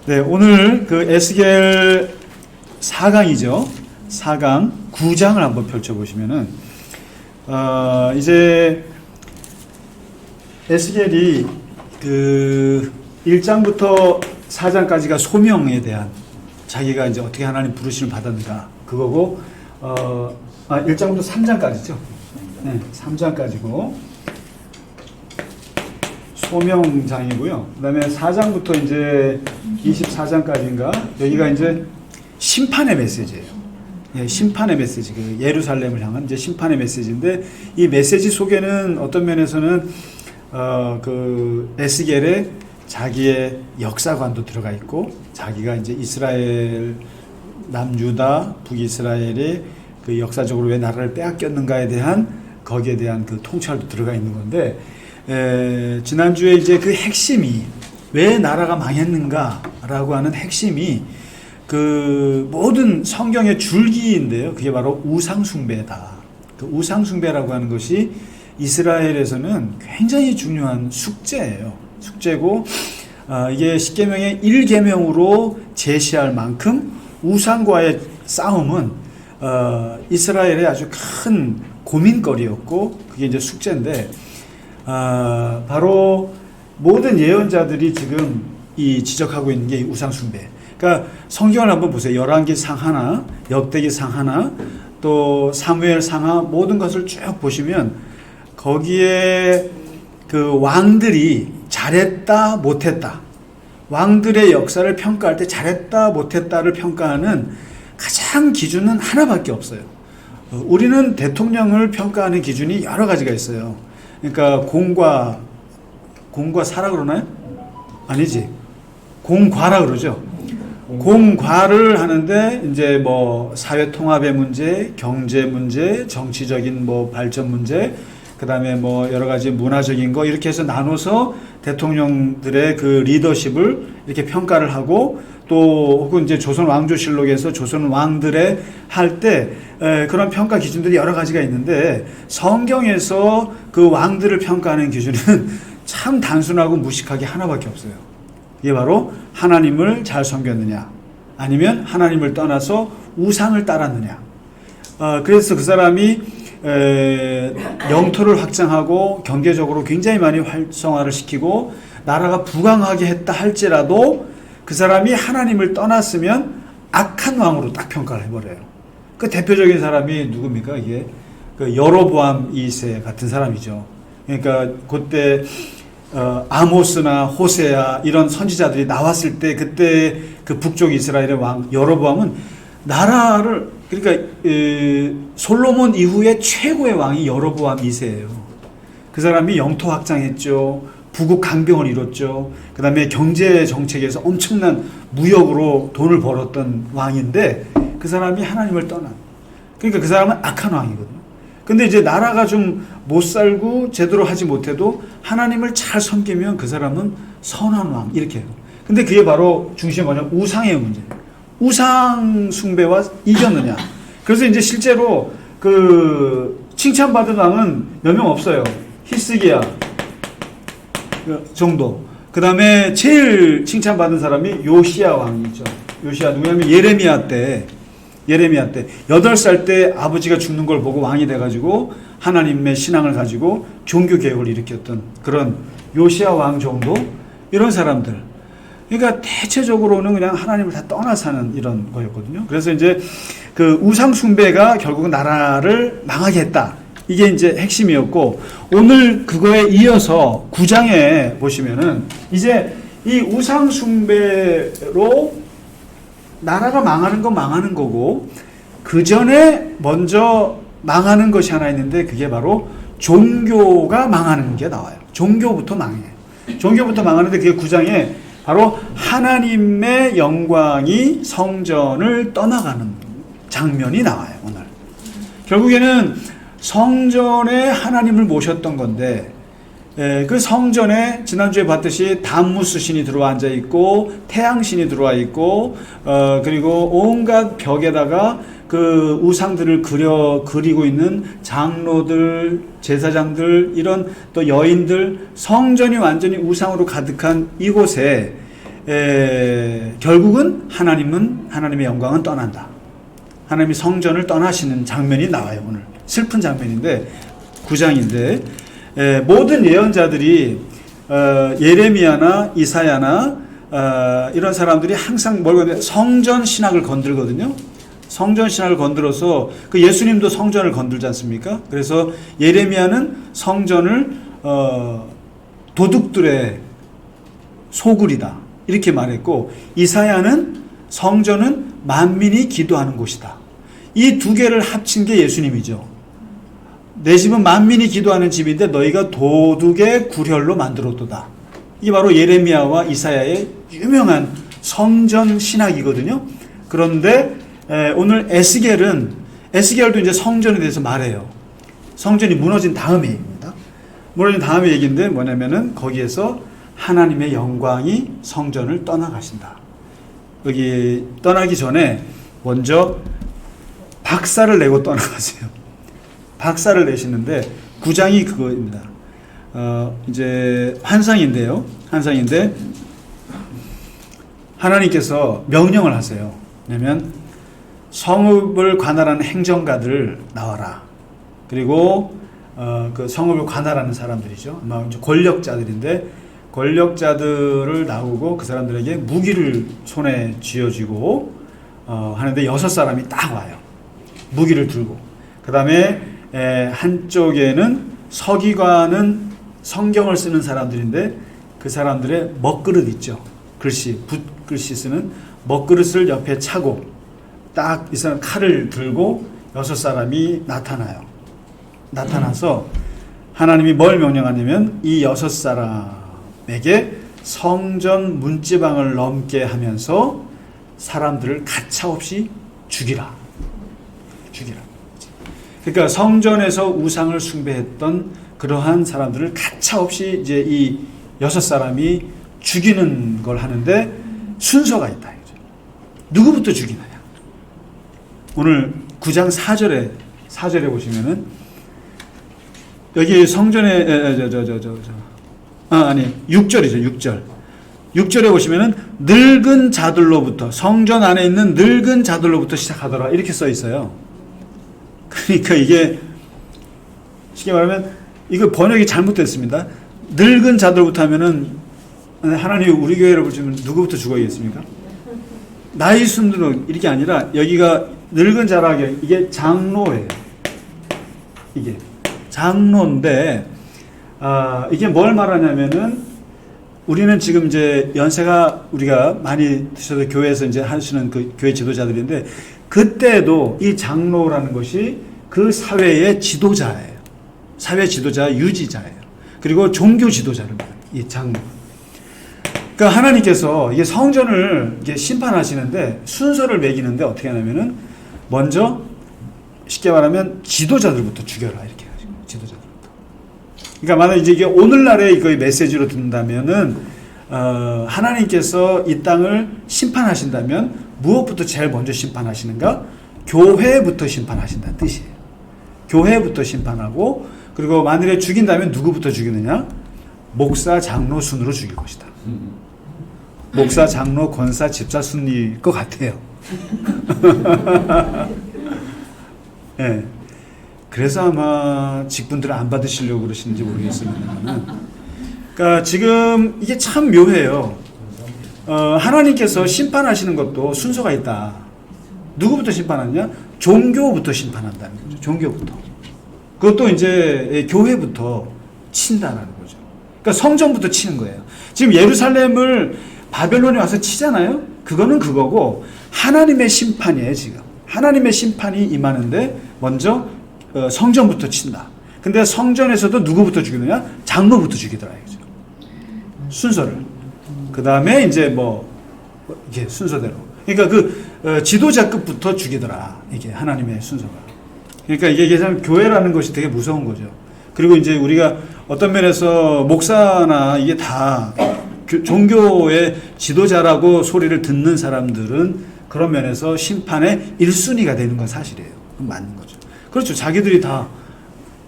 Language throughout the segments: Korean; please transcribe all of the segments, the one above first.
네, 오늘 그 에스겔 4강이죠. 4강 9장을 한번 펼쳐보시면은, 이제 에스겔이 그 1장부터 4장까지가 소명에 대한 자기가 이제 어떻게 하나님 부르심을 받았는가 그거고, 1장부터 3장까지죠. 네, 3장까지고 소명장이고요. 그 다음에 4장부터 이제 24장까지인가 여기가 이제 심판의 메시지예요. 예, 심판의 메시지, 그 예루살렘을 향한 이제 심판의 메시지인데, 이 메시지 속에는 어떤 면에서는 그 에스겔의 자기의 역사관도 들어가 있고, 자기가 이제 이스라엘 남유다 북이스라엘이 그 역사적으로 왜 나라를 빼앗겼는가에 대한, 거기에 대한 그 통찰도 들어가 있는 건데, 지난주에 이제 그 핵심이 왜 나라가 망했는가라고 하는 핵심이 그 모든 성경의 줄기인데요. 그게 바로 우상숭배다. 그 우상숭배라고 하는 것이 이스라엘에서는 굉장히 중요한 숙제예요. 숙제고, 이게 십계명의 1계명으로 제시할 만큼 우상과의 싸움은 이스라엘의 아주 큰 고민거리였고, 그게 이제 숙제인데, 바로 모든 예언자들이 지금 이 지적하고 있는 게 우상숭배. 그러니까 성경을 한번 보세요. 열왕기상 하나, 역대기상 하나, 또 사무엘상 하나, 모든 것을 쭉 보시면 거기에 그 왕들이 잘했다 못했다, 왕들의 역사를 평가할 때 잘했다 못했다를 평가하는 가장 기준은 하나밖에 없어요. 우리는 대통령을 평가하는 기준이 여러 가지가 있어요. 그러니까 공과 사라 그러나요? 아니지. 공과라 그러죠. 공과를 하는데 이제 뭐 사회 통합의 문제, 경제 문제, 정치적인 뭐 발전 문제, 그다음에 뭐 여러 가지 문화적인 거, 이렇게 해서 나눠서 대통령들의 그 리더십을 이렇게 평가를 하고, 또 혹은 이제 조선 왕조실록에서 조선 왕들의 할 때 그런 평가 기준들이 여러 가지가 있는데, 성경에서 그 왕들을 평가하는 기준은 참 단순하고 무식하게 하나밖에 없어요. 이게 바로 하나님을 잘 섬겼느냐, 아니면 하나님을 떠나서 우상을 따랐느냐. 그래서 그 사람이 영토를 확장하고 경제적으로 굉장히 많이 활성화를 시키고 나라가 부강하게 했다 할지라도 그 사람이 하나님을 떠났으면 악한 왕으로 딱 평가를 해버려요. 그 대표적인 사람이 누굽니까? 이게 그 여로보암 2세 같은 사람이죠. 그러니까 그때 아모스나 호세아 이런 선지자들이 나왔을 때, 그때 그 북쪽 이스라엘의 왕 여로보암은 나라를, 그러니까 솔로몬 이후에 최고의 왕이 여로보암 2세예요. 그 사람이 영토 확장했죠. 부국 강병을 이뤘죠. 그 다음에 경제 정책에서 엄청난 무역으로 돈을 벌었던 왕인데, 그 사람이 하나님을 떠난, 그러니까 그 사람은 악한 왕이거든요. 근데 이제 나라가 좀 못 살고 제대로 하지 못해도 하나님을 잘 섬기면 그 사람은 선한 왕, 이렇게 해요. 근데 그게 바로 중심이 뭐냐면 우상의 문제예요. 우상 숭배와 이겼느냐. 그래서 이제 실제로 그 칭찬받은 왕은 몇 명 없어요. 히스기야 정도. 그 다음에 제일 칭찬받은 사람이 요시야 왕이죠. 요시야 누구냐면 예레미야 때 8살 때 아버지가 죽는 걸 보고 왕이 돼가지고 하나님의 신앙을 가지고 종교 개혁을 일으켰던 그런 요시야 왕 정도, 이런 사람들. 그러니까 대체적으로는 그냥 하나님을 다 떠나 사는 이런 거였거든요. 그래서 이제 그 우상 숭배가 결국은 나라를 망하게 했다. 이게 이제 핵심이었고, 오늘 그거에 이어서 9장에 보시면은 이제 이 우상 숭배로 나라가 망하는 건 망하는 거고, 그 전에 먼저 망하는 것이 하나 있는데, 그게 바로 종교가 망하는 게 나와요. 종교부터 망해. 종교부터 망하는데, 그게 9장에 바로 하나님의 영광이 성전을 떠나가는 장면이 나와요. 오늘 결국에는 성전에 하나님을 모셨던 건데, 그 성전에 지난주에 봤듯이 단무스 신이 들어와 앉아 있고, 태양신이 들어와 있고, 그리고 온갖 벽에다가 그 우상들을 그리고 있는 장로들, 제사장들, 이런 또 여인들, 성전이 완전히 우상으로 가득한 이곳에 결국은 하나님의 영광은 떠난다. 하나님이 성전을 떠나시는 장면이 나와요. 오늘 슬픈 장면인데 9장인데 모든 예언자들이 예레미야나 이사야나 이런 사람들이 항상 성전 신학을 건들거든요. 성전 신학을 건들어서 그 예수님도 성전을 건들지 않습니까? 그래서 예레미야는 성전을 도둑들의 소굴이다 이렇게 말했고, 이사야는 성전은 만민이 기도하는 곳이다. 이 두 개를 합친 게 예수님이죠. 내 집은 만민이 기도하는 집인데 너희가 도둑의 구렬로 만들었도다. 이게 바로 예레미야와 이사야의 유명한 성전 신학이거든요. 그런데 오늘 에스겔도 이제 성전에 대해서 말해요. 성전이 무너진 다음의 얘기입니다. 무너진 다음의 얘기인데 뭐냐면은 거기에서 하나님의 영광이 성전을 떠나가신다. 여기 떠나기 전에 먼저 박살을 내고 떠나가세요. 박살을 내시는데 9장이 그거입니다. 이제 환상인데 하나님께서 명령을 하세요. 왜냐면 성읍을 관할하는 행정가들 나와라. 그리고 그 성읍을 관할하는 사람들이죠. 아마 이제 권력자들인데 권력자들을 나오고 그 사람들에게 무기를 손에 쥐어주고 하는데 6사람이 딱 와요. 무기를 들고. 그 다음에 한쪽에는 서기관은 성경을 쓰는 사람들인데 그 사람들의 먹그릇 있죠. 붓글씨 쓰는 먹그릇을 옆에 차고 딱 이 사람 칼을 들고 6사람이 나타나서 하나님이 뭘 명령하냐면 이 6사람에게 성전 문지방을 넘게 하면서 사람들을 가차없이 죽이라. 그러니까 성전에서 우상을 숭배했던 그러한 사람들을 가차없이 이제 이 6사람이 죽이는 걸 하는데 순서가 있다. 누구부터 죽이느냐. 오늘 9장 4절에 보시면은 여기 성전에 6절이죠. 6절에 보시면은 늙은 자들로부터, 성전 안에 있는 늙은 자들로부터 시작하더라 이렇게 써 있어요. 그러니까 이게 쉽게 말하면 이거 번역이 잘못됐습니다. 늙은 자들로부터 하면은 하나님이 우리 교회를 보시면 누구부터 죽어야겠습니까? 나이 순으로 이렇게 아니라 여기가 늙은 자라게 이게 장로예요. 이게 장로인데 이게 뭘 말하냐면은 우리는 지금 이제 연세가 우리가 많이 드셔도 교회에서 이제 하시는 그 교회 지도자들인데 그때도 이 장로라는 것이 그 사회의 지도자예요. 사회 지도자 유지자예요. 그리고 종교 지도자를 말해요. 이 장로. 그러니까 하나님께서 이게 성전을 이게 심판하시는데 순서를 매기는데 어떻게 하냐면은 먼저 쉽게 말하면 지도자들부터 죽여라 이렇게 하시고 지도자들부터. 그러니까 만약 이제 이게 오늘날의 그 메시지로 든다면은 하나님께서 이 땅을 심판하신다면 무엇부터 제일 먼저 심판하시는가? 교회부터 심판하신다는 뜻이에요. 교회부터 심판하고 그리고 만일에 죽인다면 누구부터 죽이느냐? 목사, 장로 순으로 죽일 것이다. 목사, 장로, 권사, 집사 순일 것 같아요. 네. 그래서 아마 직분들을 안 받으시려고 그러시는지 모르겠습니다만, 그러니까 지금 이게 참 묘해요. 하나님께서 심판하시는 것도 순서가 있다. 누구부터 심판하느냐? 종교부터 심판한다는 거죠. 종교부터. 그것도 이제 교회부터 친다는 거죠. 그러니까 성전부터 치는 거예요. 지금 예루살렘을 바벨론에 와서 치잖아요. 그거는 그거고 하나님의 심판이에요. 지금 하나님의 심판이 임하는데 먼저 성전부터 친다. 근데 성전에서도 누구부터 죽이느냐? 장로부터 죽이더라 이거죠. 순서를. 그 다음에 이제 이게 순서대로. 그러니까 그 지도자급부터 죽이더라. 이게 하나님의 순서가. 그러니까 이게 참 교회라는 것이 되게 무서운 거죠. 그리고 이제 우리가 어떤 면에서 목사나 이게 다 종교의 지도자라고 소리를 듣는 사람들은 그런 면에서 심판의 1순위가 되는 건 사실이에요. 그건 맞는 거죠. 그렇죠. 자기들이 다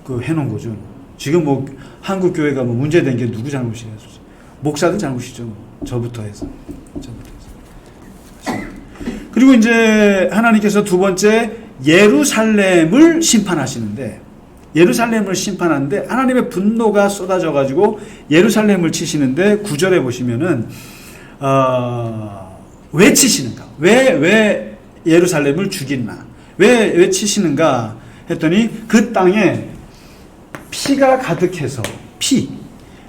그 해놓은 거죠. 지금 한국 교회가 문제된 게 누구 잘못이에요? 목사들 잘못이죠. 저부터 해서. 그리고 이제 하나님께서 두 번째 예루살렘을 심판하시는데, 예루살렘을 심판하는데 하나님의 분노가 쏟아져 가지고 예루살렘을 치시는데 9절에 보시면은 왜 치시는가? 왜 예루살렘을 죽이나? 왜 치시는가 했더니 그 땅에 피가 가득해서, 피,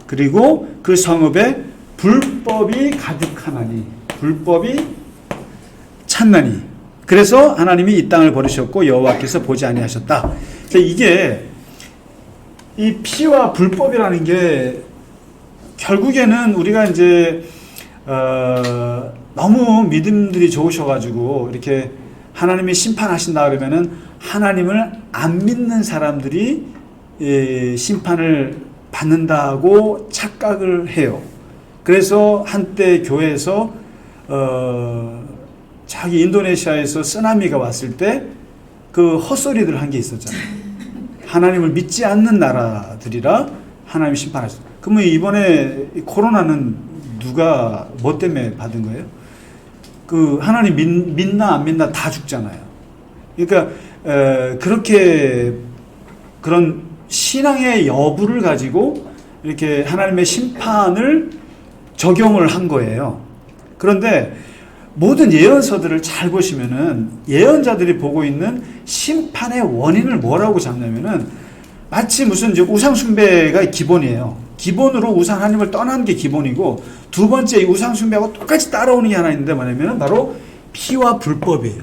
그리고 그 성읍에 불법이 가득하나니, 불법이 찬나니, 그래서 하나님이 이 땅을 버리셨고 여호와께서 보지 아니하셨다. 이게 이 피와 불법이라는 게 결국에는 우리가 이제 너무 믿음들이 좋으셔가지고 이렇게 하나님이 심판하신다 그러면은 하나님을 안 믿는 사람들이 심판을 받는다고 착각을 해요. 그래서 한때 교회에서 자기 인도네시아에서 쓰나미가 왔을 때 그 헛소리들 한 게 있었잖아요. 하나님을 믿지 않는 나라들이라 하나님이 심판하셨어요. 그러면 이번에 코로나는 누가 뭐 때문에 받은 거예요? 그 하나님 믿나 안 믿나 다 죽잖아요. 그러니까 그렇게 그런 신앙의 여부를 가지고 이렇게 하나님의 심판을 적용을 한 거예요. 그런데 모든 예언서들을 잘 보시면은 예언자들이 보고 있는 심판의 원인을 뭐라고 잡냐면은 마치 무슨 이제 우상숭배가 기본이에요. 기본으로 우상 하나님을 떠나는 게 기본이고, 두 번째 이 우상숭배하고 똑같이 따라오는 게 하나 있는데 뭐냐면 바로 피와 불법이에요.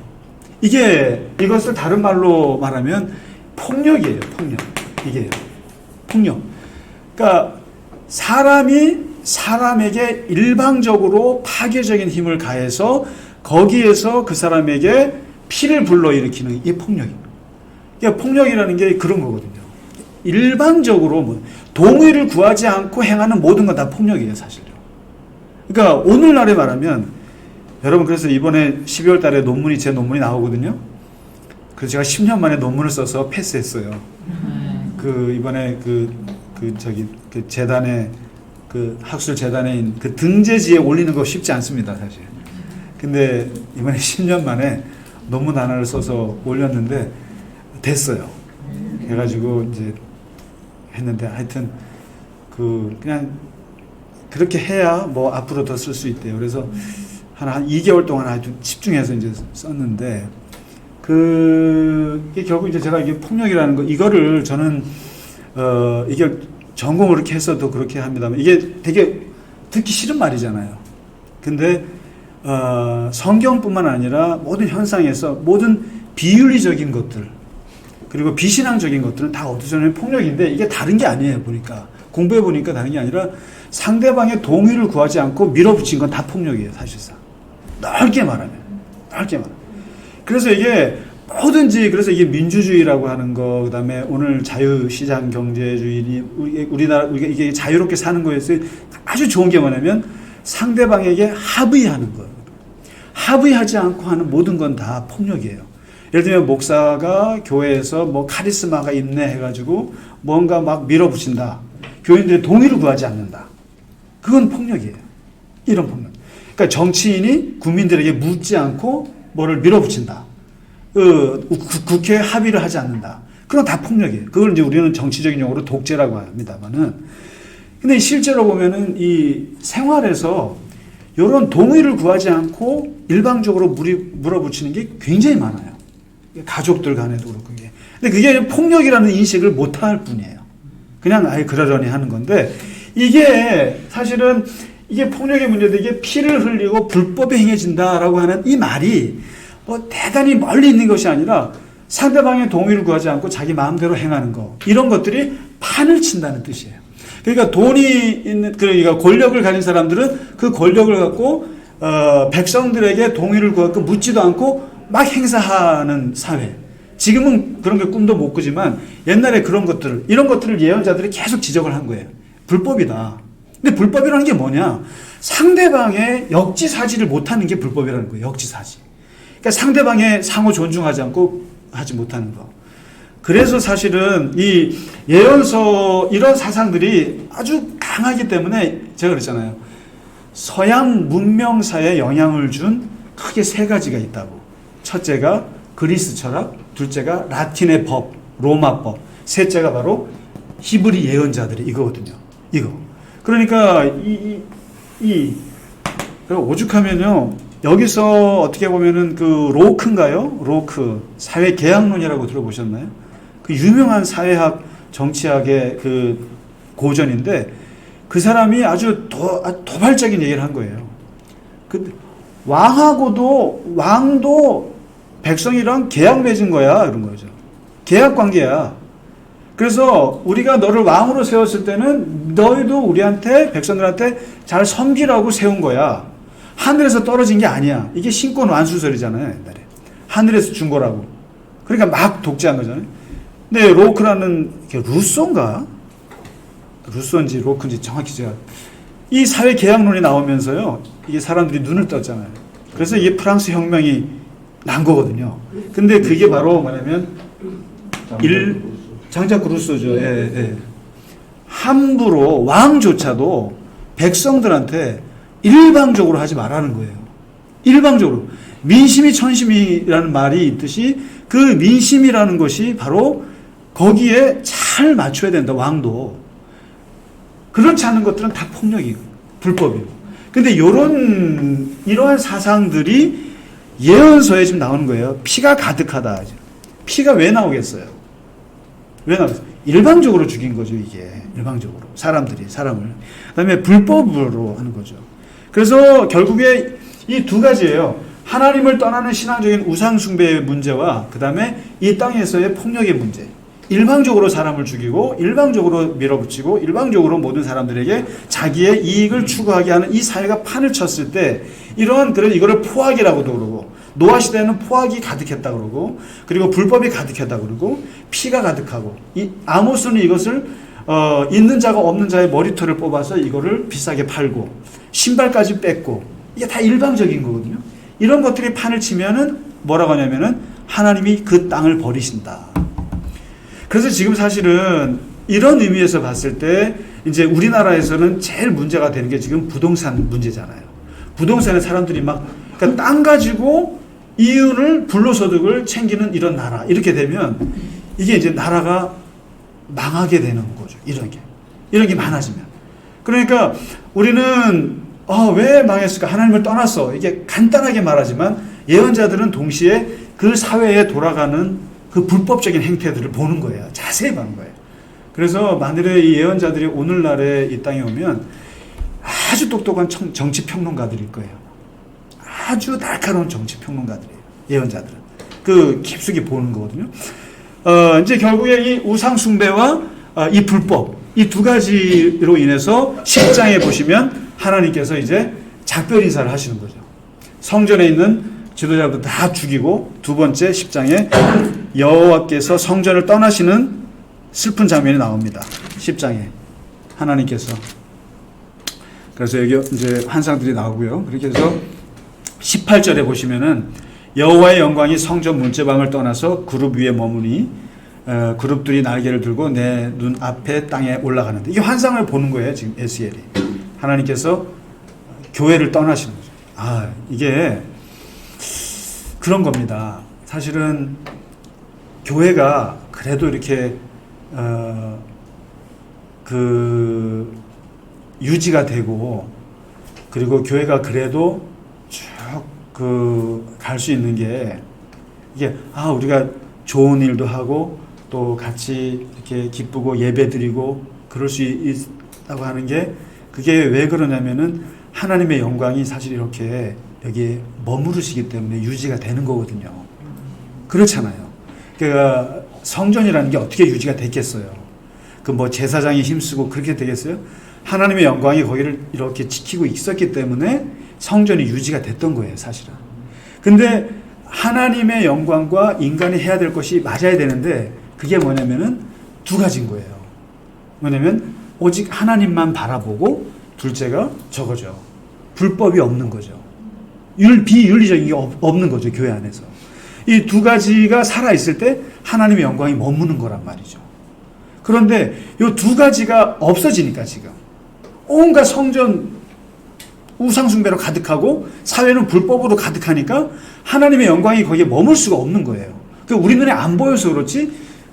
이것을 다른 말로 말하면 폭력이에요. 폭력. 이게 폭력. 그러니까 사람이 사람에게 일방적으로 파괴적인 힘을 가해서 거기에서 그 사람에게 피를 불러일으키는 이 폭력입니다. 그러니까 폭력이라는 게 그런 거거든요. 일방적으로 동의를 구하지 않고 행하는 모든 건 다 폭력이에요, 사실요. 그러니까 오늘날에 말하면, 여러분, 그래서 이번에 12월 달에 제 논문이 나오거든요. 그래서 제가 10년 만에 논문을 써서 패스했어요. 이번에 그 재단에, 그 학술 재단에 그 등재지에 올리는 거 쉽지 않습니다, 사실. 근데 이번에 10년 만에 논문 하나를 써서 올렸는데 됐어요. 그래가지고 이제 했는데 하여튼 그냥 그렇게 해야 뭐 앞으로 더 쓸 수 있대요. 그래서 한 2개월 동안 아주 집중해서 이제 썼는데, 그게 결국 이제 제가 이게 폭력이라는 거, 이거를 저는 이게 전공을 그렇게 해서도 그렇게 합니다만 이게 되게 듣기 싫은 말이잖아요. 근데 성경뿐만 아니라 모든 현상에서 모든 비윤리적인 것들, 그리고 비신앙적인 것들은 다 어떻게 보면 폭력인데, 이게 다른 게 아니에요. 보니까 공부해 보니까 다른 게 아니라 상대방의 동의를 구하지 않고 밀어붙인 건 다 폭력이에요, 사실상. 넓게 말하면. 그래서 이게 뭐든지, 그래서 이게 민주주의라고 하는 거, 그 다음에 오늘 자유시장 경제주의, 우리나라, 이게 자유롭게 사는 거에서 아주 좋은 게 뭐냐면 상대방에게 합의하는 거예요. 합의하지 않고 하는 모든 건 다 폭력이에요. 예를 들면 목사가 교회에서 뭐 카리스마가 있네 해가지고 뭔가 막 밀어붙인다. 교인들의 동의를 구하지 않는다. 그건 폭력이에요. 이런 폭력. 그러니까 정치인이 국민들에게 묻지 않고 뭐를 밀어붙인다. 국회에 합의를 하지 않는다. 그건 다 폭력이에요. 그걸 이제 우리는 정치적인 용어로 독재라고 합니다만은. 근데 실제로 보면은 이 생활에서 이런 동의를 구하지 않고 일방적으로 물어붙이는 게 굉장히 많아요. 가족들 간에도 그렇고. 근데 그게 폭력이라는 인식을 못할 뿐이에요. 그냥 아예 그러려니 하는 건데, 이게 사실은 이게 폭력의 문제인데, 이게 피를 흘리고 불법에 행해진다라고 하는 이 말이 뭐 대단히 멀리 있는 것이 아니라 상대방의 동의를 구하지 않고 자기 마음대로 행하는 거, 이런 것들이 판을 친다는 뜻이에요. 그러니까 돈이 있는, 그러니까 권력을 가진 사람들은 그 권력을 갖고 백성들에게 동의를 구하고 묻지도 않고 막 행사하는 사회. 지금은 그런 게 꿈도 못 꾸지만 옛날에 그런 것들을, 이런 것들을 예언자들이 계속 지적을 한 거예요. 불법이다. 근데 불법이라는 게 뭐냐? 상대방의 역지사지를 못하는 게 불법이라는 거예요. 역지사지. 그러니까 상대방의 상호 존중하지 않고 하지 못하는 거. 그래서 사실은 이 예언서 이런 사상들이 아주 강하기 때문에 제가 그랬잖아요. 서양 문명사에 영향을 준 크게 세 가지가 있다고. 첫째가 그리스 철학, 둘째가 라틴의 법, 로마법, 셋째가 바로 히브리 예언자들이 이거거든요. 이거. 그러니까 오죽하면요. 여기서 어떻게 보면은 그 로크인가요? 로크 사회 계약론이라고 들어보셨나요? 그 유명한 사회학 정치학의 그 고전인데 그 사람이 아주 도발적인 얘기를 한 거예요. 그 왕도 백성이랑 계약 맺은 거야 이런 거죠. 계약 관계야. 그래서 우리가 너를 왕으로 세웠을 때는 너희도 우리한테 백성들한테 잘 섬기라고 세운 거야. 하늘에서 떨어진 게 아니야. 이게 신권 완수설이잖아요. 옛날에 하늘에서 준 거라고. 그러니까 막 독재한 거잖아요. 근데 로크라는 루소인가? 루소인지 로크인지 정확히 제가 이 사회 계약론이 나오면서요. 이게 사람들이 눈을 떴잖아요. 그래서 이게 프랑스 혁명이 난 거거든요. 근데 그게 바로 뭐냐면 장자크 루소죠. 예, 예. 함부로 왕조차도 백성들한테 일방적으로 하지 말라는 거예요. 일방적으로. 민심이 천심이라는 말이 있듯이 그 민심이라는 것이 바로 거기에 잘 맞춰야 된다. 왕도. 그렇지 않은 것들은 다 폭력이고 불법이고. 근데 이러한 사상들이 예언서에 지금 나오는 거예요. 피가 가득하다. 피가 왜 나오겠어요? 왜 나오겠어요? 일방적으로 죽인 거죠, 이게. 일방적으로. 사람을. 그 다음에 불법으로 하는 거죠. 그래서 결국에 이 두 가지예요. 하나님을 떠나는 신앙적인 우상숭배의 문제와 그 다음에 이 땅에서의 폭력의 문제. 일방적으로 사람을 죽이고 일방적으로 밀어붙이고 일방적으로 모든 사람들에게 자기의 이익을 추구하게 하는 이 사회가 판을 쳤을 때 이거를 포악이라고도 그러고 노아 시대에는 포악이 가득했다 그러고 그리고 불법이 가득했다 그러고 피가 가득하고 이 아모스는 이것을 있는 자가 없는 자의 머리털을 뽑아서 이거를 비싸게 팔고 신발까지 뺏고 이게 다 일방적인 거거든요. 이런 것들이 판을 치면은 뭐라고 하냐면은 하나님이 그 땅을 버리신다. 그래서 지금 사실은 이런 의미에서 봤을 때 이제 우리나라에서는 제일 문제가 되는 게 지금 부동산 문제잖아요. 부동산에 사람들이 그러니까 땅 가지고 이윤을 불로소득을 챙기는 이런 나라 이렇게 되면 이게 이제 나라가 망하게 되는 거죠. 이런 게 많아지면. 그러니까 우리는 왜 망했을까? 하나님을 떠났어. 이게 간단하게 말하지만 예언자들은 동시에 그 사회에 돌아가는 그 불법적인 행태들을 보는 거예요. 자세히 보는 거예요. 그래서 만일에 이 예언자들이 오늘날에 이 땅에 오면 아주 똑똑한 정치평론가들일 거예요. 아주 날카로운 정치평론가들이에요. 예언자들은. 그 깊숙이 보는 거거든요. 이제 결국에 이 우상숭배와 이 불법, 이 두 가지로 인해서 10장에 보시면 하나님께서 이제 작별 인사를 하시는 거죠. 성전에 있는 지도자들도 다 죽이고 두 번째 10장에 여호와께서 성전을 떠나시는 슬픈 장면이 나옵니다. 10장에 하나님께서. 그래서 여기 이제 환상들이 나오고요. 그렇게 해서 18절에 보시면은 여호와의 영광이 성전 문제방을 떠나서 그룹 위에 머무니 그룹들이 날개를 들고 내 눈 앞에 땅에 올라가는데 이 환상을 보는 거예요. 지금 에스겔이. 하나님께서 교회를 떠나시는 거죠. 이게 그런 겁니다. 사실은 교회가 그래도 이렇게 유지가 되고 그리고 교회가 그래도 쭉 갈 수 있는 게 이게 우리가 좋은 일도 하고 또 같이 이렇게 기쁘고 예배 드리고 그럴 수 있다고 하는 게 그게 왜 그러냐면은 하나님의 영광이 사실 이렇게 여기에 머무르시기 때문에 유지가 되는 거거든요. 그렇잖아요. 그러니까 성전이라는 게 어떻게 유지가 됐겠어요? 제사장이 힘쓰고 그렇게 되겠어요? 하나님의 영광이 거기를 이렇게 지키고 있었기 때문에 성전이 유지가 됐던 거예요, 사실은. 근데 하나님의 영광과 인간이 해야 될 것이 맞아야 되는데 그게 뭐냐면은 두 가지인 거예요. 뭐냐면 오직 하나님만 바라보고 둘째가 저거죠. 불법이 없는 거죠. 비윤리적인 게 없는 거죠, 교회 안에서. 이 두 가지가 살아있을 때 하나님의 영광이 머무는 거란 말이죠. 그런데 이 두 가지가 없어지니까 지금 온갖 성전 우상숭배로 가득하고 사회는 불법으로 가득하니까 하나님의 영광이 거기에 머물 수가 없는 거예요. 우리 눈에 안 보여서 그렇지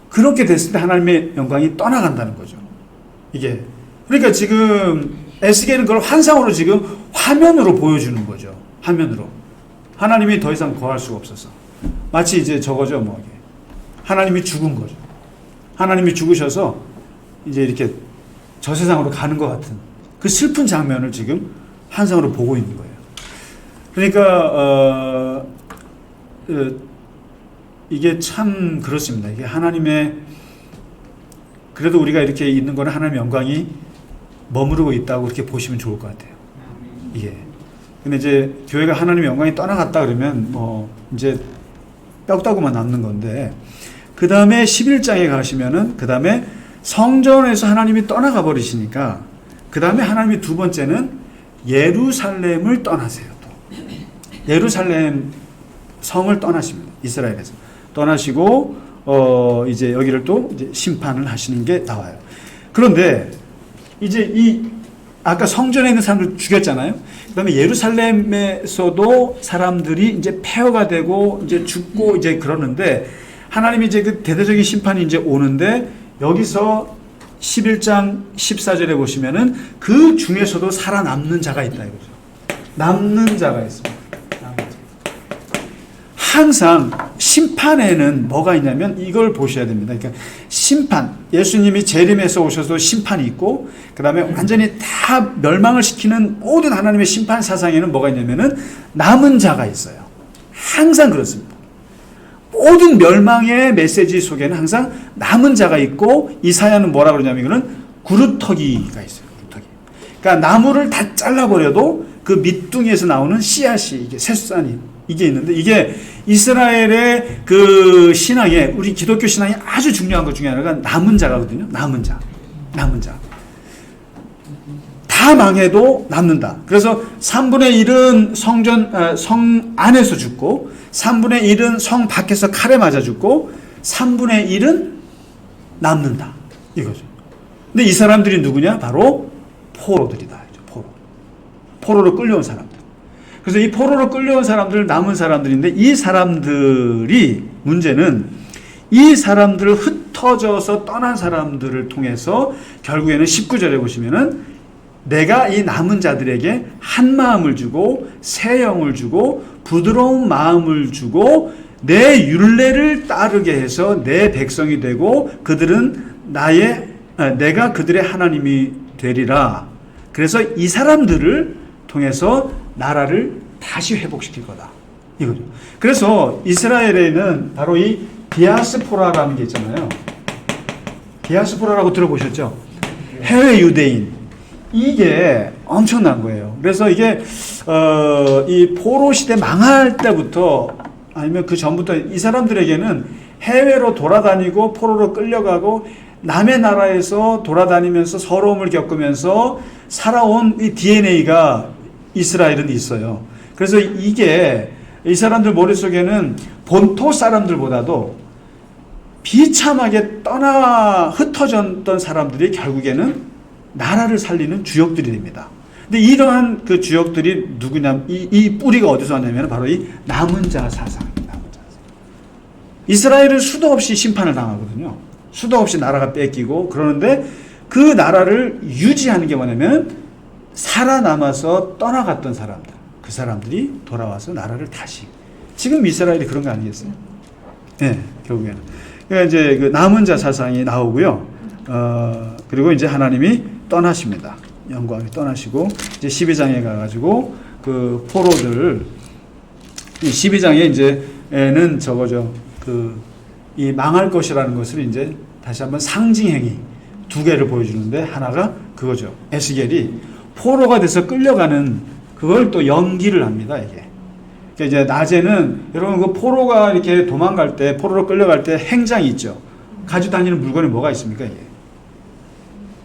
그렇게 됐을 때 하나님의 영광이 떠나간다는 거죠. 이게 그러니까 지금 에스겔은 그걸 환상으로 지금 화면으로 보여주는 거죠. 화면으로 하나님이 더 이상 거할 수가 없어서 마치 이제 저거죠. 뭐 이게 하나님이 죽은 거죠. 하나님이 죽으셔서 이제 이렇게 저 세상으로 가는 것 같은 그 슬픈 장면을 지금 환상으로 보고 있는 거예요. 그러니까 이게 참 그렇습니다. 이게 하나님의 그래도 우리가 이렇게 있는 거는 하나님의 영광이 머무르고 있다고 그렇게 보시면 좋을 것 같아요. 이게 근데 이제 교회가 하나님의 영광이 떠나갔다 그러면 뭐 이제 뼈다구만 남는 건데 그 다음에 11장에 가시면은 그 다음에 성전에서 하나님이 떠나가 버리시니까 그 다음에 하나님이 두 번째는 예루살렘을 떠나세요. 또 예루살렘 성을 떠나십니다. 이스라엘에서 떠나시고 이제 여기를 또 이제 심판을 하시는 게 나와요. 그런데 이제 이 아까 성전에 있는 사람들 죽였잖아요. 그다음에 예루살렘에서도 사람들이 이제 폐허가 되고 이제 죽고 이제 그러는데 하나님이 이제 그 대대적인 심판이 이제 오는데 여기서 11장 14절에 보시면은 그 중에서도 살아남는 자가 있다 이거죠. 남는 자가 있습니다. 항상 심판에는 뭐가 있냐면 이걸 보셔야 됩니다. 그러니까 심판, 예수님이 재림에서 오셔서 심판이 있고 그 다음에 완전히 다 멸망을 시키는 모든 하나님의 심판 사상에는 뭐가 있냐면은 남은 자가 있어요. 항상 그렇습니다. 모든 멸망의 메시지 속에는 항상 남은 자가 있고 이사야는 뭐라 그러냐면 이거는 구루터기가 있어요. 구루터기. 그러니까 나무를 다 잘라버려도 그 밑둥이에서 나오는 씨앗이 이게 새순이 이게 있는데 이게 이스라엘의 그 신앙에 우리 기독교 신앙이 아주 중요한 것 중에 하나가 남은 자거든요. 남은 자. 다 망해도 남는다. 그래서 3분의 1은 성 안에서 죽고 3분의 1은 성 밖에서 칼에 맞아 죽고 3분의 1은 남는다. 이거죠. 근데 이 사람들이 누구냐? 바로 포로들이다. 포로로 끌려온 사람들. 그래서 이 포로로 끌려온 사람들, 남은 사람들인데 이 사람들이 문제는 이 사람들을 흩어져서 떠난 사람들을 통해서 결국에는 19절에 보시면은 내가 이 남은 자들에게 한 마음을 주고 새 영을 주고 부드러운 마음을 주고 내 율례를 따르게 해서 내 백성이 되고 그들은 내가 그들의 하나님이 되리라. 그래서 이 사람들을 통해서 나라를 다시 회복시킬 거다. 이거죠. 그래서 이스라엘에는 바로 이 디아스포라라는 게 있잖아요. 디아스포라라고 들어보셨죠? 해외 유대인. 이게 엄청난 거예요. 그래서 이게 이 포로 시대 망할 때부터 아니면 그 전부터 이 사람들에게는 해외로 돌아다니고 포로로 끌려가고 남의 나라에서 돌아다니면서 서러움을 겪으면서 살아온 이 DNA가 이스라엘은 있어요. 그래서 이게 이 사람들 머릿속에는 본토 사람들보다도 비참하게 흩어졌던 사람들이 결국에는 나라를 살리는 주역들이 됩니다. 근데 이러한 그 주역들이 누구냐, 이 뿌리가 어디서 왔냐면 바로 이 남은 자 사상입니다. 이스라엘은 수도 없이 심판을 당하거든요. 수도 없이 나라가 뺏기고 그러는데 그 나라를 유지하는 게 뭐냐면 살아남아서 떠나갔던 사람들, 그 사람들이 돌아와서 나라를 다시. 지금 이스라엘이 그런 거 아니겠어요? 네, 결국에는. 그러니까 이제 그 남은 자 사상이 나오고요. 그리고 이제 하나님이 떠나십니다. 영광이 떠나시고 이제 12장에 가가지고 그 포로들 12장에 이제는 저거죠. 이 망할 것이라는 것을 이제 다시 한번 상징행위 두 개를 보여주는데 하나가 그거죠. 에스겔이 포로가 돼서 끌려가는 그걸 또 연기를 합니다. 이게. 그러니까 이제 낮에는 여러분 그 포로가 이렇게 도망갈 때 포로로 끌려갈 때 행장이 있죠. 가지고 다니는 물건이 뭐가 있습니까? 이게.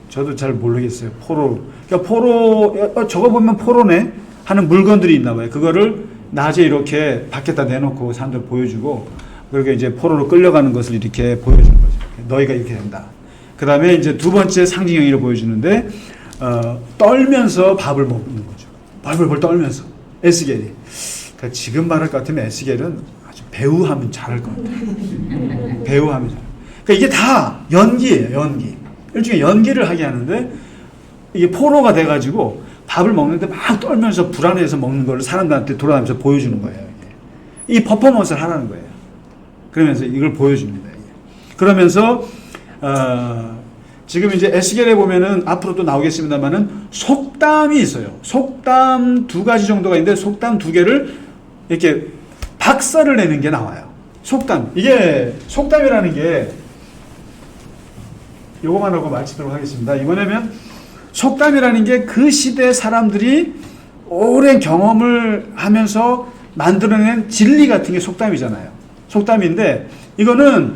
저도 잘 모르겠어요. 그러니까 저거 보면 포로네 하는 물건들이 있나 봐요. 그거를 낮에 이렇게 밖에다 내놓고 사람들 보여주고 그렇게 이제 포로로 끌려가는 것을 이렇게 보여주는 거죠. 너희가 이렇게 된다. 그 다음에 이제 두 번째 상징 행위를 보여주는데 떨면서 밥을 먹는 거죠. 벌벌벌 떨면서 에스겔이. 그러니까 지금 말할 것 같으면 에스겔은 아주 배우하면 잘할 것 같아요. 배우하면 잘. 그러니까 이게 다 연기예요, 연기. 일종의 연기를 하게 하는데 이게 포로가 돼가지고 밥을 먹는데 막 떨면서 불안해서 먹는 걸 사람들한테 돌아다니면서 보여주는 거예요. 이게. 이 퍼포먼스를 하라는 거예요. 그러면서 이걸 보여줍니다. 이게. 그러면서 지금 이제 에스겔에 보면은 앞으로 또 나오겠습니다만은 속담이 있어요. 속담 2가지 정도가 있는데 속담 2개를 이렇게 박살을 내는 게 나와요. 속담. 이게 속담이라는 게 요거만 하고 마치도록 하겠습니다. 이번에는 속담이라는 게 그 시대 사람들이 오랜 경험을 하면서 만들어낸 진리 같은 게 속담이잖아요. 속담인데 이거는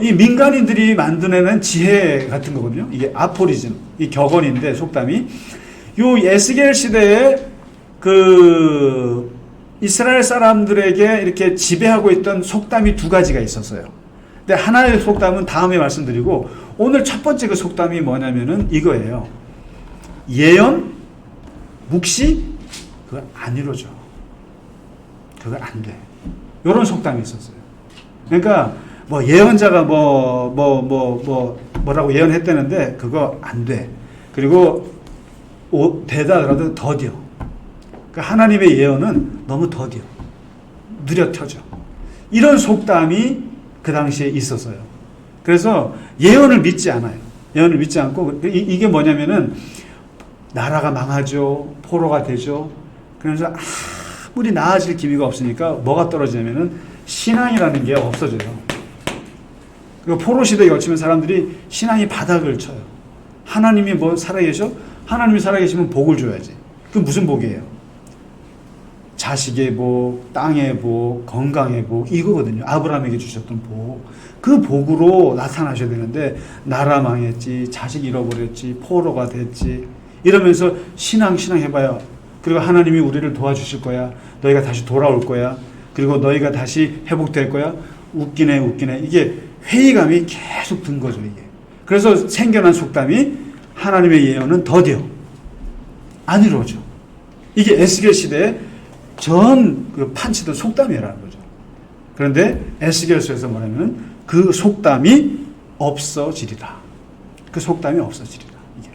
이 민간인들이 만들어낸 지혜 같은 거거든요. 이게 아포리즘, 이 격언인데 속담이 요 에스겔 시대에 그 이스라엘 사람들에게 이렇게 지배하고 있던 속담이 2가지가 있었어요. 근데 하나의 속담은 다음에 말씀드리고 오늘 첫 번째 그 속담이 뭐냐면은 이거예요. 예언, 묵시, 그거 안 이루어져. 그거 안 돼. 요런 속담이 있었어요. 그러니까 뭐 예언자가 뭐라고 예언했다는데 그거 안 돼. 그리고 되다 하더라도 더뎌. 그러니까 하나님의 예언은 너무 더뎌. 느려터져. 이런 속담이 그 당시에 있었어요. 그래서 예언을 믿지 않아요. 예언을 믿지 않고 이게 뭐냐면은 나라가 망하죠. 포로가 되죠. 그래서 아무리 나아질 기미가 없으니까 뭐가 떨어지냐면은 신앙이라는 게 없어져요. 그리고 포로 시대에 거치면 사람들이 신앙이 바닥을 쳐요. 하나님이 뭐 살아계셔? 하나님이 살아계시면 복을 줘야지. 그 무슨 복이에요? 자식의 복, 땅의 복, 건강의 복 이거거든요. 아브라함에게 주셨던 복. 그 복으로 나타나셔야 되는데 나라 망했지, 자식 잃어버렸지, 포로가 됐지 이러면서 신앙 해봐요. 그리고 하나님이 우리를 도와주실 거야. 너희가 다시 돌아올 거야. 그리고 너희가 다시 회복될 거야. 웃기네. 이게 회의감이 계속 든 거죠, 이게. 그래서 생겨난 속담이 하나님의 예언은 더뎌. 안 이루어져. 이게 에스겔 시대에 전 그 판치던 속담이라는 거죠. 그런데 에스겔서에서 뭐냐면 그 속담이 없어지리라. 그 속담이 없어지리라. 이게.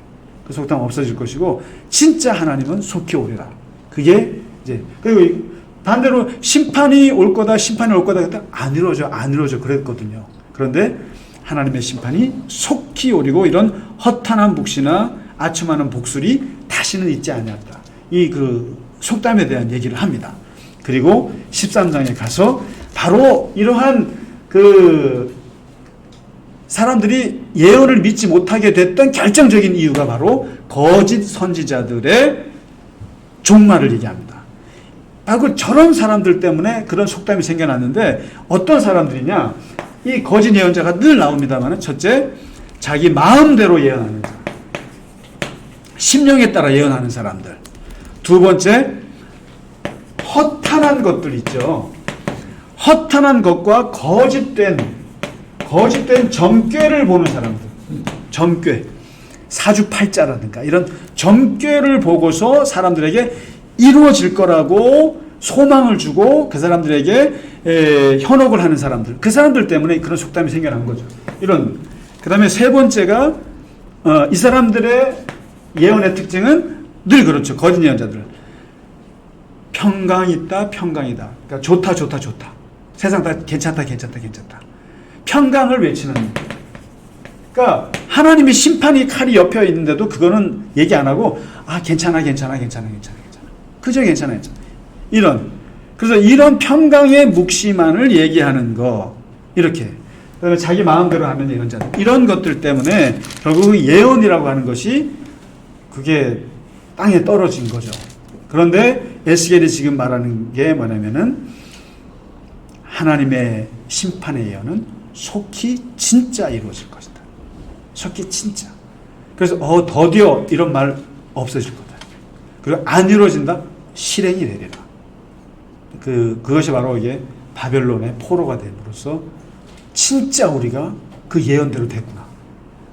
그 속담 없어질 것이고 진짜 하나님은 속히 오리라. 그게 이제 그리고 반대로 심판이 올 거다 그랬다 안 이루어져 그랬거든요. 그런데 하나님의 심판이 속히 오리고 이런 허탄한 묵시나 아첨하는 복술이 다시는 있지 아니하리라. 이 그 속담에 대한 얘기를 합니다. 그리고 13장에 가서 바로 이러한 그 사람들이 예언을 믿지 못하게 됐던 결정적인 이유가 바로 거짓 선지자들의 종말을 얘기합니다. 바로 저런 사람들 때문에 그런 속담이 생겨났는데 어떤 사람들이냐? 이 거짓 예언자가 늘 나옵니다만 첫째, 자기 마음대로 예언하는 사람. 심령에 따라 예언하는 사람들. 두 번째, 허탄한 것들 있죠. 허탄한 것과 거짓된 점괘를 보는 사람들. 점괘. 사주팔자라든가 이런 점괘를 보고서 사람들에게 이루어질 거라고 소망을 주고 그 사람들에게 현혹을 하는 사람들. 그 사람들 때문에 그런 속담이 생겨난 거죠. 그 다음에 세 번째가 이 사람들의 예언의 특징은 늘 그렇죠. 거짓 예언자들. 평강이다. 그러니까 좋다. 세상 다 괜찮다. 평강을 외치는. 그러니까 하나님의 심판이 칼이 옆에 있는데도 그거는 얘기 안 하고 괜찮아. 그저 괜찮아. 그래서 이런 평강의 묵시만을 얘기하는 거. 이렇게. 그다음에 자기 마음대로 하는 예언자들. 이런 것들 때문에 결국 예언이라고 하는 것이 그게 땅에 떨어진 거죠. 그런데 에스겔이 지금 말하는 게 뭐냐면은 하나님의 심판의 예언은 속히 진짜 이루어질 것이다. 속히 진짜. 그래서 더디어 이런 말 없어질 거다. 그리고 안 이루어진다? 실행이 되리라. 그것이 바로 이게 바벨론의 포로가 됨으로써 진짜 우리가 그 예언대로 됐구나.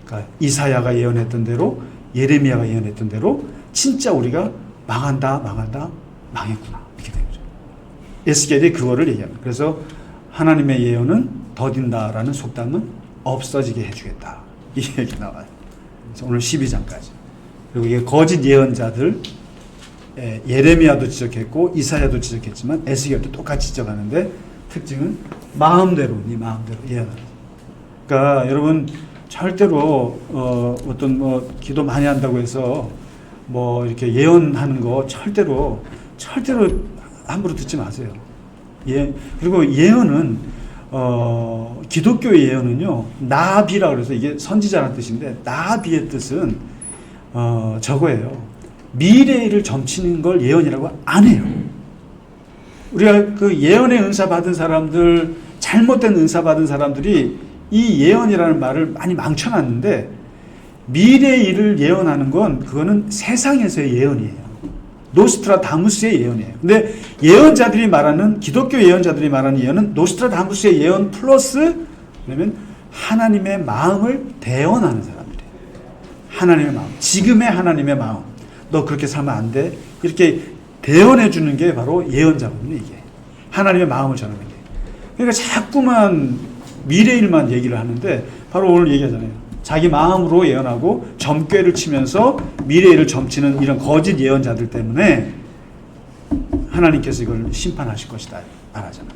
그러니까 이사야가 예언했던 대로 예레미야가 예언했던 대로 진짜 우리가 망한다, 망했구나. 이렇게 된 거죠. 에스겔이 그거를 얘기합니다. 그래서 하나님의 예언은 더딘다라는 속담은 없어지게 해주겠다. 이 얘기 나와요. 그래서 오늘 12장까지. 그리고 이게 거짓 예언자들, 예레미야도 지적했고 이사야도 지적했지만 에스겔도 똑같이 지적하는데 특징은 마음대로 예언하는. 그러니까 여러분 절대로 어떤 뭐 기도 많이 한다고 해서 뭐 이렇게 예언하는 거 절대로 함부로 듣지 마세요. 그리고 예언은 기독교의 예언은요 나비라 그래서 이게 선지자라는 뜻인데 나비의 뜻은 저거예요. 미래를 점치는 걸 예언이라고 안 해요. 우리가 그 예언의 은사 받은 사람들, 잘못된 은사 받은 사람들이 이 예언이라는 말을 많이 망쳐놨는데 미래의 일을 예언하는 건 그거는 세상에서의 예언이에요. 노스트라다무스의 예언이에요. 근데 예언자들이 말하는 기독교 예언자들이 말하는 예언은 노스트라다무스의 예언 플러스 그러면 하나님의 마음을 대언하는 사람들이에요. 하나님의 마음, 지금의 하나님의 마음. 너 그렇게 살면 안 돼. 이렇게 대언해 주는 게 바로 예언자거든요. 이게 하나님의 마음을 전하는 게. 그러니까 자꾸만 미래일만 얘기를 하는데 바로 오늘 얘기하잖아요. 자기 마음으로 예언하고 점괘를 치면서 미래일을 점치는 이런 거짓 예언자들 때문에 하나님께서 이걸 심판하실 것이다 말하잖아요.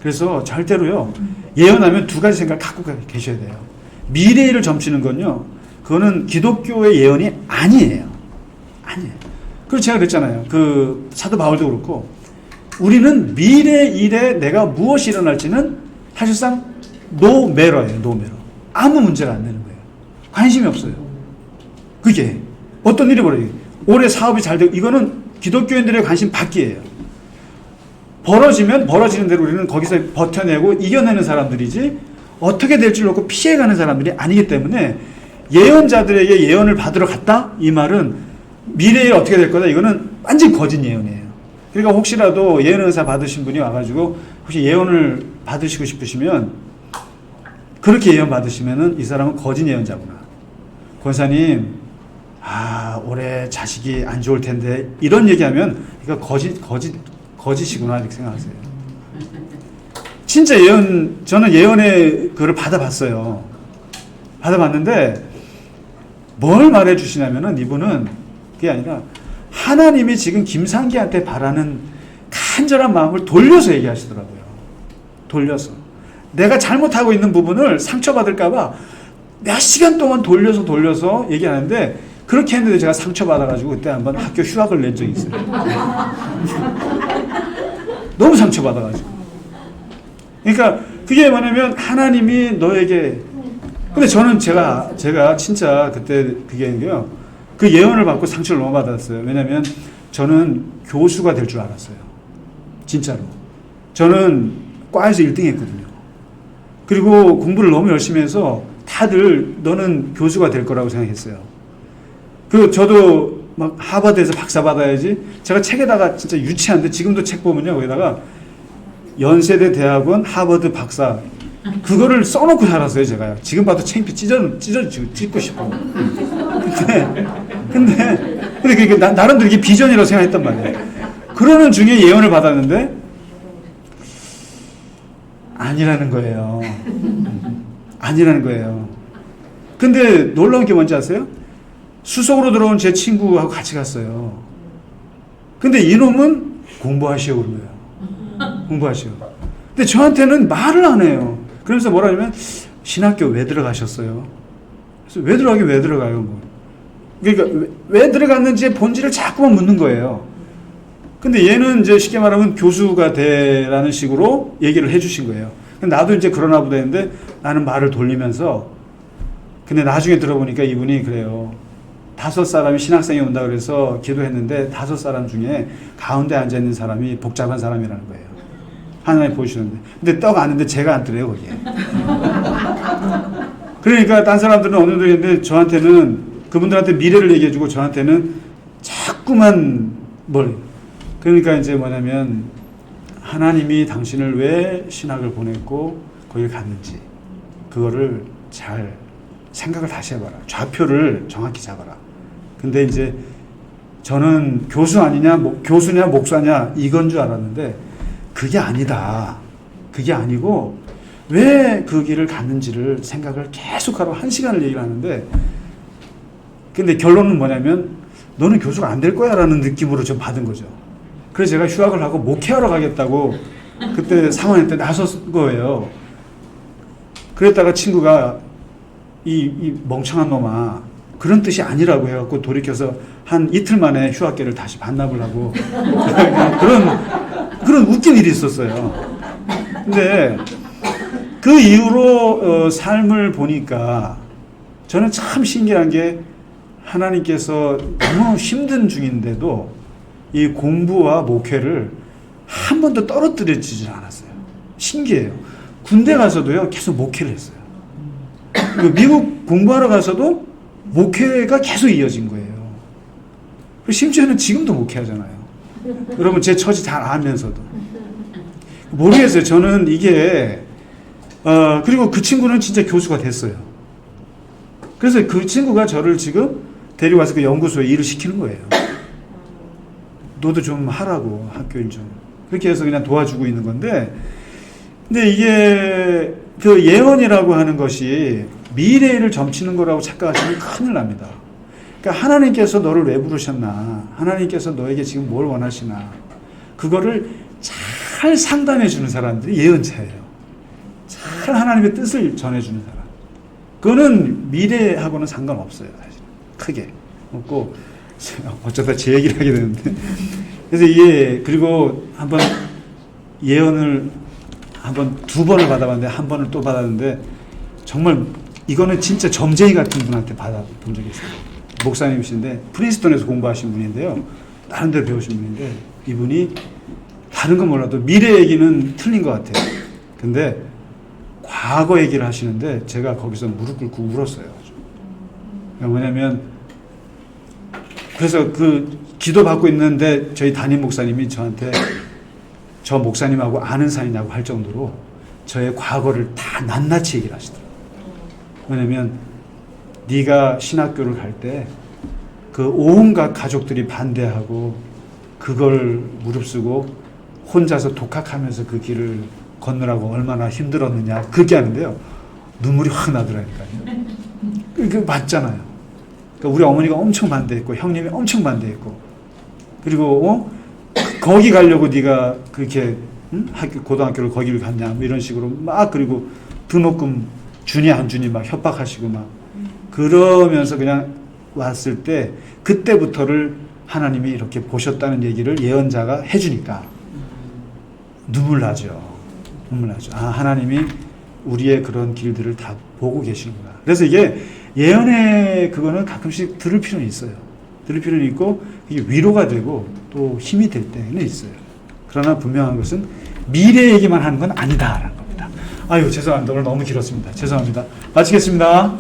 그래서 절대로요 예언하면 두 가지 생각을 갖고 계셔야 돼요. 미래일을 점치는 건요 그거는 기독교의 예언이 아니에요. 그래서 제가 그랬잖아요. 그 사도 바울도 그렇고 우리는 미래 일에 내가 무엇이 일어날지는 사실상 노매러예요. 아무 문제가 안 되는 거예요. 관심이 없어요. 그게 어떤 일이 벌어져요. 올해 사업이 잘 되고 이거는 기독교인들의 관심 밖이에요. 벌어지면 벌어지는 대로 우리는 거기서 버텨내고 이겨내는 사람들이지 어떻게 될 줄 모르고 피해가는 사람들이 아니기 때문에 예언자들에게 예언을 받으러 갔다? 이 말은 미래에 어떻게 될 거다? 이거는 완전 거짓 예언이에요. 그러니까 혹시라도 예언 은사 받으신 분이 와가지고 혹시 예언을 받으시고 싶으시면 그렇게 예언 받으시면은 이 사람은 거짓 예언자구나. 권사님, 올해 자식이 안 좋을 텐데 이런 얘기하면 이거 거짓이구나 이렇게 생각하세요. 진짜 저는 예언의 그걸 받아봤어요. 받아봤는데 뭘 말해 주시냐면은 이분은 그게 아니라 하나님이 지금 김상기한테 바라는 간절한 마음을 돌려서 얘기하시더라고요. 돌려서. 내가 잘못하고 있는 부분을 상처받을까봐 몇 시간 동안 돌려서 얘기하는데 그렇게 했는데 제가 상처받아가지고 그때 한번 학교 휴학을 낸 적이 있어요. 너무 상처받아가지고. 그러니까 그게 뭐냐면 하나님이 너에게 근데 저는 제가 진짜 그때 그게 아니고요. 그 예언을 받고 상처를 너무 받았어요. 왜냐면 저는 교수가 될 줄 알았어요. 진짜로. 저는 과에서 1등 했거든요. 그리고 공부를 너무 열심히 해서 다들 너는 교수가 될 거라고 생각했어요. 그리고 저도 막 하버드에서 박사 받아야지. 제가 책에다가 진짜 유치한데 지금도 책 보면요. 거기다가 연세대 대학원 하버드 박사 그거를 써놓고 살았어요. 제가요. 지금 봐도 창피 찢고 싶어. 근데 그게 나름대로 이게 비전이라고 생각했단 말이에요. 그러는 중에 예언을 받았는데 아니라는 거예요. 근데 놀라운 게 뭔지 아세요? 수석으로 들어온 제 친구하고 같이 갔어요. 근데 이놈은 공부하시오 그런 거예요. 공부하시오. 근데 저한테는 말을 안 해요. 그러면서 뭐라 하냐면 신학교 왜 들어가셨어요? 그래서 왜 들어가요? 뭐. 그러니까 왜 들어갔는지의 본질을 자꾸만 묻는 거예요. 근데 얘는 이제 쉽게 말하면 교수가 되라는 식으로 얘기를 해주신 거예요. 근데 나도 이제 그러나 보다 했는데 나는 말을 돌리면서 근데 나중에 들어보니까 이분이 그래요. 5사람이 신학생이 온다 그래서 기도했는데 5사람 중에 가운데 앉아있는 사람이 복잡한 사람이라는 거예요. 하나님 보여주셨는데. 근데 떡 아는데 제가 안 뜨래요, 거기에. 그러니까 딴 사람들은 어느 정도 했는데 저한테는 그분들한테 미래를 얘기해주고 저한테는 자꾸만 그러니까 이제 뭐냐면 하나님이 당신을 왜 신학을 보냈고 거길 갔는지 그거를 잘 생각을 다시 해봐라. 좌표를 정확히 잡아라. 근데 이제 저는 교수 아니냐, 교수냐, 목사냐 이건 줄 알았는데 그게 아니다. 그게 아니고 왜 그 길을 갔는지를 생각을 계속하고 1시간을 얘기를 하는데, 근데 결론은 뭐냐면 너는 교수가 안 될 거야 라는 느낌으로 좀 받은 거죠. 그래서 제가 휴학을 하고 목회하러 가겠다고 그때 상원회 때 나섰 거예요. 그랬다가 친구가 이 멍청한 놈아 그런 뜻이 아니라고 해갖고 돌이켜서 한 이틀 만에 휴학계를 다시 반납을 하고 그런 웃긴 일이 있었어요. 근데 그 이후로 삶을 보니까 저는 참 신기한 게 하나님께서 너무 힘든 중인데도 이 공부와 목회를 한 번도 떨어뜨리지 않았어요. 신기해요. 군대 가서도요 계속 목회를 했어요. 미국 공부하러 가서도 목회가 계속 이어진 거예요. 심지어는 지금도 목회하잖아요. 여러분 제 처지 잘 알면서도. 모르겠어요. 저는 이게 그리고 그 친구는 진짜 교수가 됐어요. 그래서 그 친구가 저를 지금 데려와서 그 연구소에 일을 시키는 거예요. 너도 좀 하라고 학교 일 좀. 그렇게 해서 그냥 도와주고 있는 건데, 근데 이게 그 예언이라고 하는 것이 미래를 점치는 거라고 착각하시면 큰일 납니다. 그러니까 하나님께서 너를 왜 부르셨나, 하나님께서 너에게 지금 뭘 원하시나, 그거를 잘 상담해 주는 사람들이 예언자예요. 잘 하나님의 뜻을 전해주는 사람. 그거는 미래하고는 상관없어요, 사실. 크게 없고, 어쩌다 제 얘기를 하게 되는데. 그래서 이게, 그리고 한번 예언을 한번 2번을 받아봤는데, 한 번을 또 받았는데, 정말 이거는 진짜 점쟁이 같은 분한테 받아본 적이 있어요. 목사님이신데, 프린스턴에서 공부하신 분인데요. 다른 데 배우신 분인데, 이분이 다른 건 몰라도 미래 얘기는 틀린 것 같아요. 근데 과거 얘기를 하시는데 제가 거기서 무릎 꿇고 울었어요. 뭐냐면, 그래서 그 기도 받고 있는데 저희 담임 목사님이 저한테 저 목사님하고 아는 사이냐고 할 정도로 저의 과거를 다 낱낱이 얘기를 하시더라고요. 왜냐면 네가 신학교를 갈 때 그 온갖 가족들이 반대하고 그걸 무릅쓰고 혼자서 독학하면서 그 길을 건너라고 얼마나 힘들었느냐 그렇게 하는데요. 눈물이 확 나더라니까요. 그게 맞잖아요. 그러니까 우리 어머니가 엄청 반대했고 형님이 엄청 반대했고, 그리고 거기 가려고 네가 그렇게 고등학교를 거기를 갔냐 뭐 이런 식으로 막, 그리고 등록금 주니 안 주니 막 협박하시고 막 그러면서 그냥 왔을 때 그때부터를 하나님이 이렇게 보셨다는 얘기를 예언자가 해주니까 눈물 나죠. 눈물 나죠. 아, 하나님이 우리의 그런 길들을 다 보고 계시는구나. 그래서 이게 예언의 그거는 가끔씩 들을 필요는 있어요. 들을 필요는 있고 이게 위로가 되고 또 힘이 될 때는 있어요. 그러나 분명한 것은 미래 얘기만 하는 건 아니다라는 겁니다. 아유, 죄송합니다. 오늘 너무 길었습니다. 죄송합니다. 마치겠습니다.